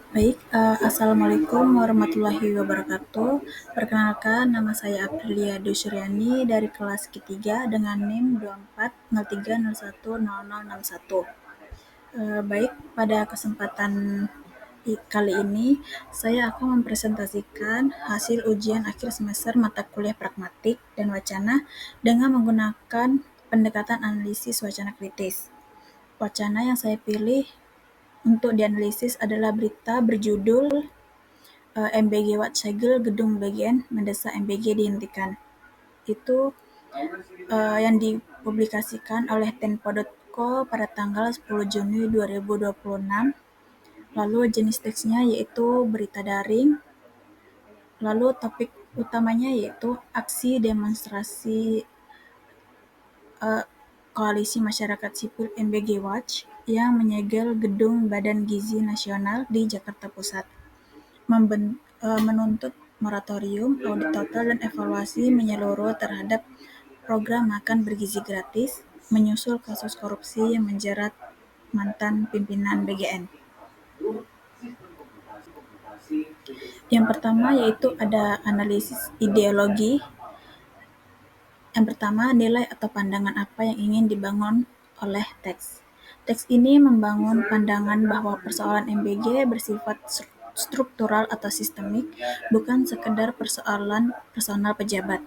Baik, assalamualaikum warahmatullahi wabarakatuh. Perkenalkan, nama saya Aprilia Dusyriani dari kelas ketiga dengan NIM 2403010061. Baik, pada kesempatan kali ini saya akan mempresentasikan hasil ujian akhir semester mata kuliah pragmatik dan wacana dengan menggunakan pendekatan analisis wacana kritis. Wacana yang saya pilih untuk dianalisis adalah berita berjudul MBG Watch segel gedung BGN mendesak MBG dihentikan. Itu yang dipublikasikan oleh Tempo.co pada tanggal 10 Juni 2026. Lalu jenis teksnya yaitu berita daring. Lalu topik utamanya yaitu aksi demonstrasi Koalisi Masyarakat Sipil MBG Watch yang menyegel gedung Badan Gizi Nasional di Jakarta Pusat. Menuntut moratorium, audit total, dan evaluasi menyeluruh terhadap program makan bergizi gratis, menyusul kasus korupsi yang menjerat mantan pimpinan BGN. Yang pertama yaitu ada analisis ideologi. Yang pertama, nilai atau pandangan apa yang ingin dibangun oleh teks. Teks ini membangun pandangan bahwa persoalan MBG bersifat struktural atau sistemik, bukan sekedar persoalan personal pejabat.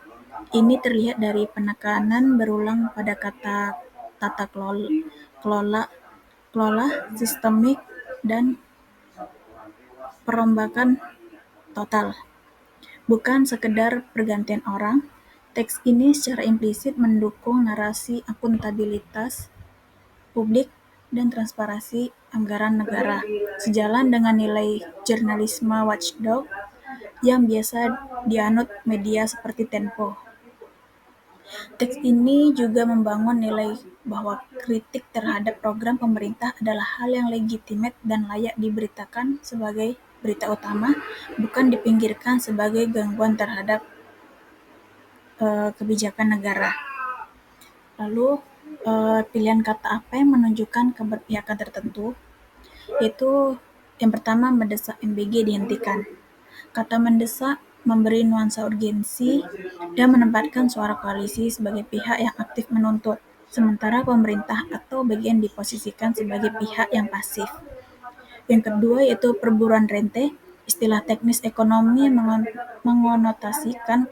Ini terlihat dari penekanan berulang pada kata tata kelola, sistemik, dan perombakan total. Bukan sekedar pergantian orang, teks ini secara implisit mendukung narasi akuntabilitas publik dan transparansi anggaran negara, sejalan dengan nilai jurnalisme watchdog yang biasa dianut media seperti Tempo. Teks ini juga membangun nilai bahwa kritik terhadap program pemerintah adalah hal yang legitimate dan layak diberitakan sebagai berita utama, bukan dipinggirkan sebagai gangguan terhadap kebijakan negara. Lalu pilihan kata apa yang menunjukkan keberpihakan tertentu, yaitu yang pertama mendesak MBG dihentikan. Kata mendesak memberi nuansa urgensi dan menempatkan suara koalisi sebagai pihak yang aktif menuntut, sementara pemerintah atau bagian diposisikan sebagai pihak yang pasif. Yang kedua yaitu perburuan rente. Istilah teknis ekonomi mengonotasikan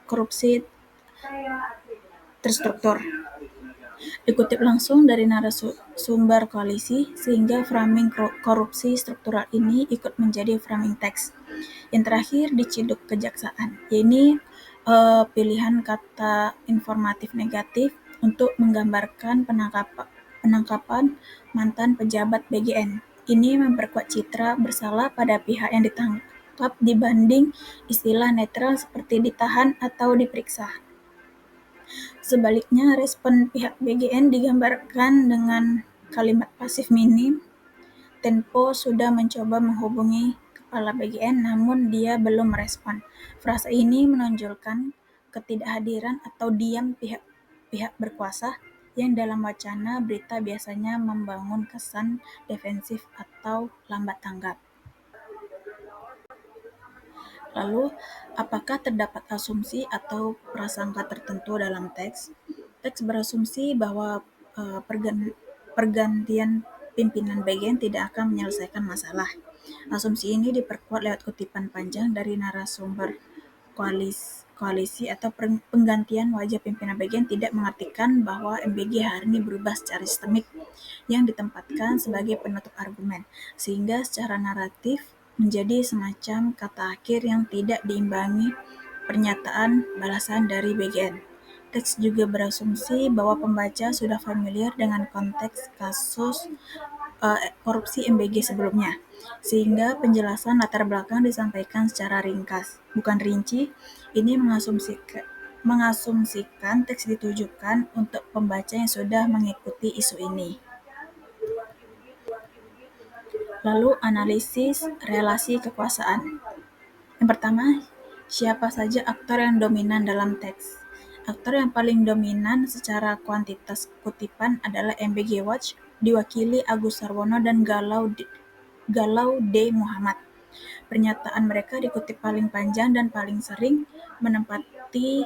korupsi terstruktur. Dikutip langsung dari narasumber koalisi, sehingga framing korupsi struktural ini ikut menjadi framing teks. Yang terakhir, diciduk kejaksaan. Ini pilihan kata informatif negatif untuk menggambarkan penangkapan mantan pejabat BGN. Ini memperkuat citra bersalah pada pihak yang ditangkap dibanding istilah netral seperti ditahan atau diperiksa. Sebaliknya, respon pihak BGN digambarkan dengan kalimat pasif minim. Tempo sudah mencoba menghubungi kepala BGN, namun dia belum merespon. Frasa ini menonjolkan ketidakhadiran atau diam pihak berkuasa yang dalam wacana berita biasanya membangun kesan defensif atau lambat tanggap. Lalu, apakah terdapat asumsi atau prasangka tertentu dalam teks? Teks berasumsi bahwa pergantian pimpinan BGN tidak akan menyelesaikan masalah. Asumsi ini diperkuat lewat kutipan panjang dari narasumber koalisi atau penggantian wajah pimpinan BGN tidak mengartikan bahwa MBG hari ini berubah secara sistemik yang ditempatkan sebagai penutup argumen, sehingga secara naratif menjadi semacam kata akhir yang tidak diimbangi pernyataan balasan dari BGN. Teks juga berasumsi bahwa pembaca sudah familiar dengan konteks kasus korupsi MBG sebelumnya, sehingga penjelasan latar belakang disampaikan secara ringkas, bukan rinci. Ini mengasumsikan teks ditujukan untuk pembaca yang sudah mengikuti isu ini. Lalu analisis relasi kekuasaan. Yang pertama, siapa saja aktor yang dominan dalam teks? Aktor yang paling dominan secara kuantitas kutipan adalah MBG Watch, diwakili Agus Sarwono dan Galau Galau D. Muhammad. Pernyataan mereka dikutip paling panjang dan paling sering menempati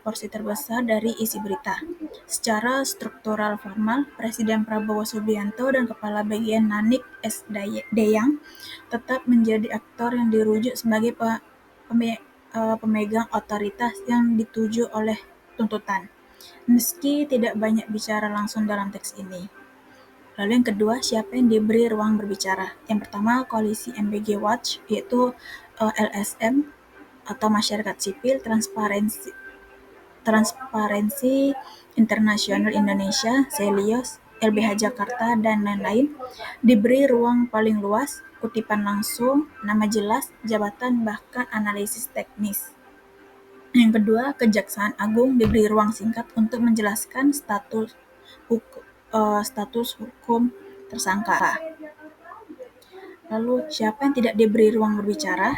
porsi terbesar dari isi berita. Secara struktural formal, Presiden Prabowo Subianto dan Kepala Bagian Nanik S. Deyang tetap menjadi aktor yang dirujuk sebagai pemegang otoritas yang dituju oleh tuntutan, meski tidak banyak bicara langsung dalam teks ini. Lalu yang kedua, siapa yang diberi ruang berbicara? Yang pertama, koalisi MBG Watch, yaitu LSM atau Masyarakat Sipil Transparensi Internasional Indonesia, Selios, LBH Jakarta, dan lain-lain, diberi ruang paling luas, kutipan langsung, nama jelas, jabatan, bahkan analisis teknis. Yang kedua, Kejaksaan Agung diberi ruang singkat untuk menjelaskan status hukum tersangka. Lalu, siapa yang tidak diberi ruang berbicara?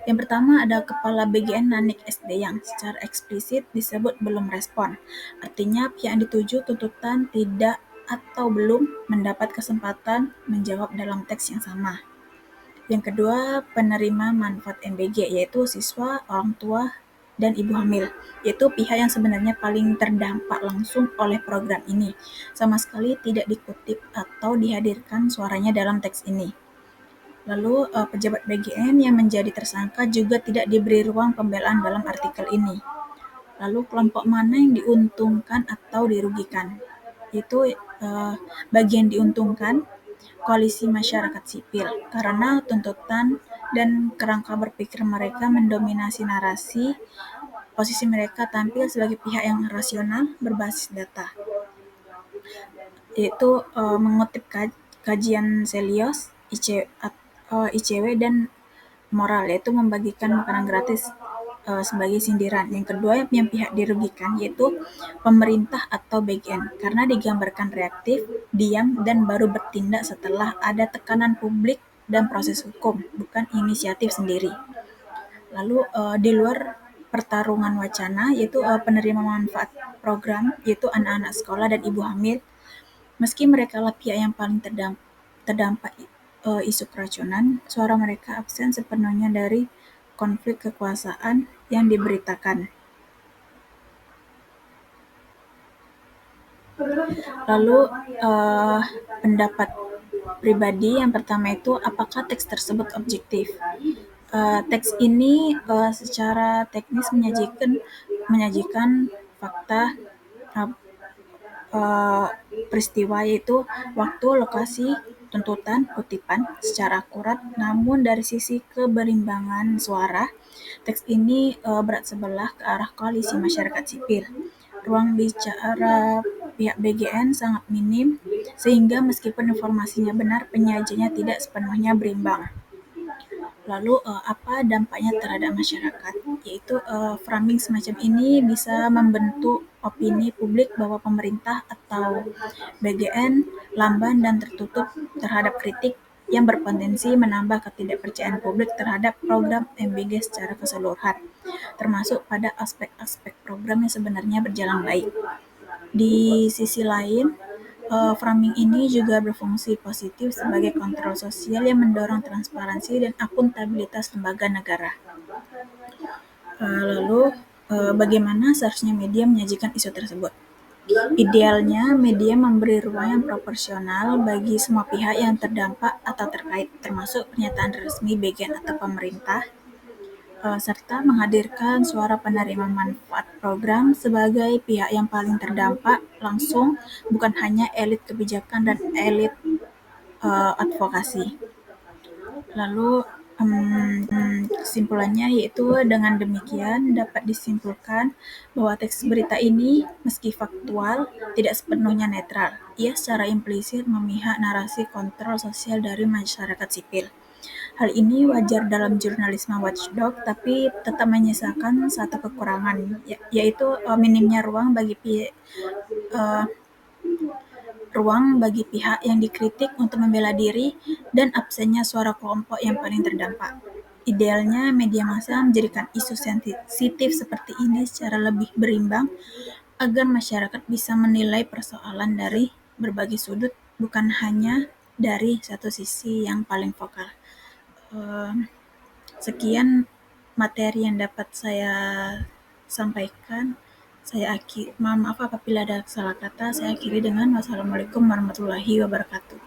Yang pertama ada Kepala BGN Nanik SD yang secara eksplisit disebut belum respon. Artinya pihak yang dituju tuntutan tidak atau belum mendapat kesempatan menjawab dalam teks yang sama. Yang kedua, penerima manfaat MBG, yaitu siswa, orang tua, dan ibu hamil, yaitu pihak yang sebenarnya paling terdampak langsung oleh program ini. Sama sekali tidak dikutip atau dihadirkan suaranya dalam teks ini. Lalu, pejabat BGN yang menjadi tersangka juga tidak diberi ruang pembelaan dalam artikel ini. Lalu, kelompok mana yang diuntungkan atau dirugikan? Itu bagian diuntungkan koalisi masyarakat sipil, karena tuntutan dan kerangka berpikir mereka mendominasi narasi. Posisi mereka tampil sebagai pihak yang rasional berbasis data, yaitu mengutip kajian Selios, ICW, dan moral, yaitu membagikan makanan gratis sebagai sindiran. Yang kedua, yang pihak dirugikan yaitu pemerintah atau BGN, karena digambarkan reaktif, diam, dan baru bertindak setelah ada tekanan publik dan proses hukum, bukan inisiatif sendiri. Lalu di luar pertarungan wacana, yaitu penerima manfaat program, yaitu anak-anak sekolah dan ibu hamil, meski mereka lah pihak yang paling terdampak isu keracunan, suara mereka absen sepenuhnya dari konflik kekuasaan yang diberitakan. Lalu pendapat pribadi yang pertama itu, apakah teks tersebut objektif? Teks ini secara teknis menyajikan fakta peristiwa, yaitu waktu, lokasi, tuntutan, kutipan secara akurat, namun dari sisi keberimbangan suara, teks ini berat sebelah ke arah koalisi masyarakat sipil. Ruang bicara pihak BGN sangat minim, sehingga meskipun informasinya benar, penyajiannya tidak sepenuhnya berimbang. Lalu apa dampaknya terhadap masyarakat? Yaitu framing semacam ini bisa membentuk opini publik bahwa pemerintah atau BGN lamban dan tertutup terhadap kritik, yang berpotensi menambah ketidakpercayaan publik terhadap program MBG secara keseluruhan, termasuk pada aspek-aspek program yang sebenarnya berjalan baik. Di sisi lain, framing ini juga berfungsi positif sebagai kontrol sosial yang mendorong transparansi dan akuntabilitas lembaga negara. Lalu, bagaimana seharusnya media menyajikan isu tersebut? Idealnya, media memberi ruang yang proporsional bagi semua pihak yang terdampak atau terkait, termasuk pernyataan resmi BGN atau pemerintah, serta menghadirkan suara penerima manfaat program sebagai pihak yang paling terdampak langsung, bukan hanya elit kebijakan dan elit advokasi. Lalu kesimpulannya yaitu, dengan demikian dapat disimpulkan bahwa teks berita ini meski faktual tidak sepenuhnya netral. Ia secara implisit memihak narasi kontrol sosial dari masyarakat sipil. Hal ini wajar dalam jurnalisme watchdog, tapi tetap menyisakan satu kekurangan, yaitu minimnya ruang bagi pihak yang dikritik untuk membela diri dan absennya suara kelompok yang paling terdampak. Idealnya, media massa menjadikan isu sensitif seperti ini secara lebih berimbang agar masyarakat bisa menilai persoalan dari berbagai sudut, bukan hanya dari satu sisi yang paling vokal. Sekian materi yang dapat saya sampaikan. Mohon maaf apabila ada salah kata. Saya akhiri dengan wassalamualaikum warahmatullahi wabarakatuh.